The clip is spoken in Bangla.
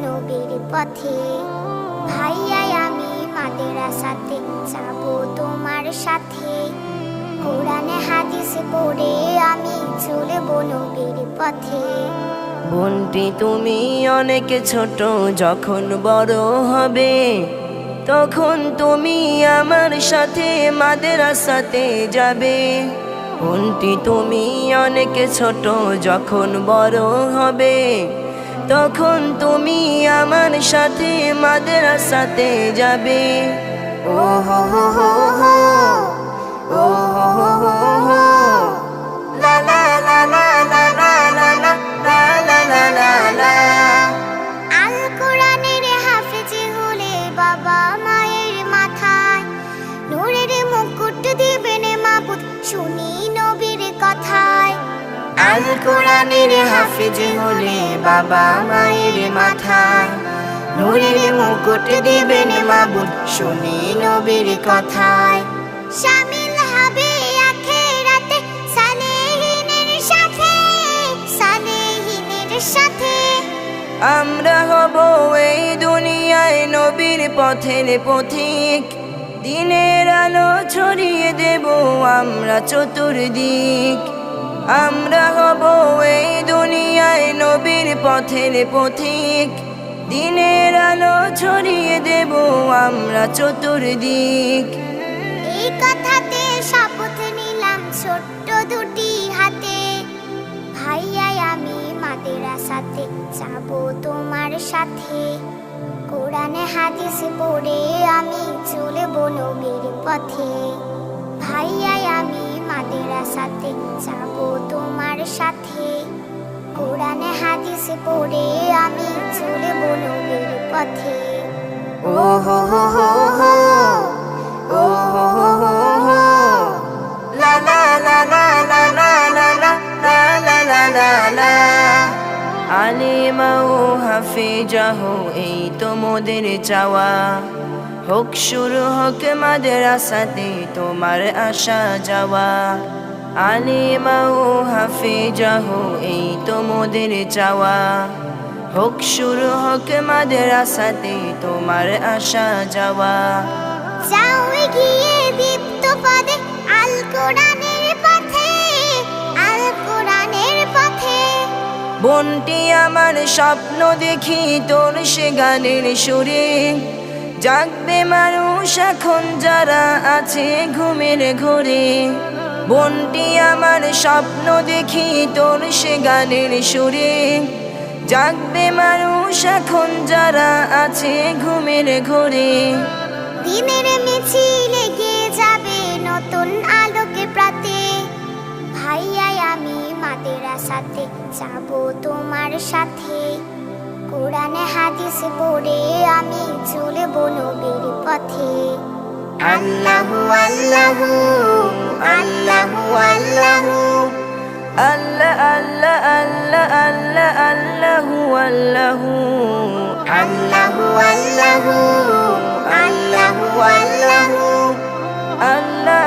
নবীর পথে। ভাইয়াই আমি মাদ্রাসাতে যাব তোমার সাথে, কোরআনে হাদিসে পড়ে আমি চলব নবীর পথে। বোনটি তুমি অনেক ছোট, যখন বড় হবে তখন তুমি আমার সাথে মাদ্রাসাতে যাবে। বোনটি তুমি অনেক ছোট, যখন বড় হবে তখন তুমি আমার সাথে মাদ্রাসাতে যাবে। ও হো হো হো হো, ও হো হো হো হো, লা লা লা লা লা লা লা লা লা লা লা লা। আল কোরআনের হাফেজ হলে বাবা মায়ের মাথায় নূরের মুকুট দিবেন মাবুদ, শুনি নবীর কথায়। আল কোরআনের হাফেজ হলে বাবা মায়ের মাথায় নূরের মুকুট দিবেন মাবুদ, শুনি নবীর কথায়। শামিল হবে আখিরাতে সালেহিনের সাথে, সালেহিনের সাথে। আমরা হব এই দুনিয়ায় নবীর পথের পথিক, দিনের আলো ছড়িয়ে দেব আমরা চতুর্দিক। আমরা হব এই দুনিয়ায় নবীর পথের পথিক, দিনের আলো ছড়িয়ে দেব আমরা চতুর্দিক। এই কথাতে শপথ নিলাম ছোট্ট দুটি হাতে, ভাইয়াই আমি মাদ্রাসাতে যাব তোমার সাথে, কোরআনে হাদিস পড়ে আমি চলব নবীর পথে। ভাইয়াই আমি মাদ্রাসাতে যাব তোমার সাথে, কোরআনে হাদিস পড়ে আমি চলব নবীর পথে। ও হো হো হো হো, ও হো হো হো হো, লা লা লা লা লা লা লা লা লা লা লা লা। আলিমা ও হাফেজা হো এই তো মোদের চাওয়া, হোক শুরু হোক মাদ্রাসাতে তোমার আসা যাওয়া। আলিমা ও হাফেজা হো এই তো মোদের চাওয়া, হোক শুরু হোক মাদ্রাসাতে তোমার আসা যাওয়া। যাও এগিয়ে দীপ্ত পদে আল কোরআনের পথে, আল কোরআনের পথে। বোনটি আমার স্বপ্ন দেখি তোর সে গানের সুরে, জাগবে মানুষ এখন যারা আছে ঘুমের ঘোরে। বোনটি আমার স্বপ্ন দেখি তোর সে গানের সুরে, জাগবে মানুষ এখন যারা আছে ঘুমের ঘোরে। দিনের মিছিল এগিয়ে যাবে নতুন আলোকে প্রাতে, ভাইয়াই আমি মাদ্রাসাতে যাব তোমার সাথে, কোরআনে হাদিস পড়ে আমি চলব নবীর পথে। আল্লাহু আল্লাহু আল্লাহু আল্লাহু, আল্লাহ আল্লাহ আল্লাহ আল্লাহ আল্লাহু আল্লাহু, আল্লাহু আল্লাহু আল্লাহু আল্লাহু, আল্লাহ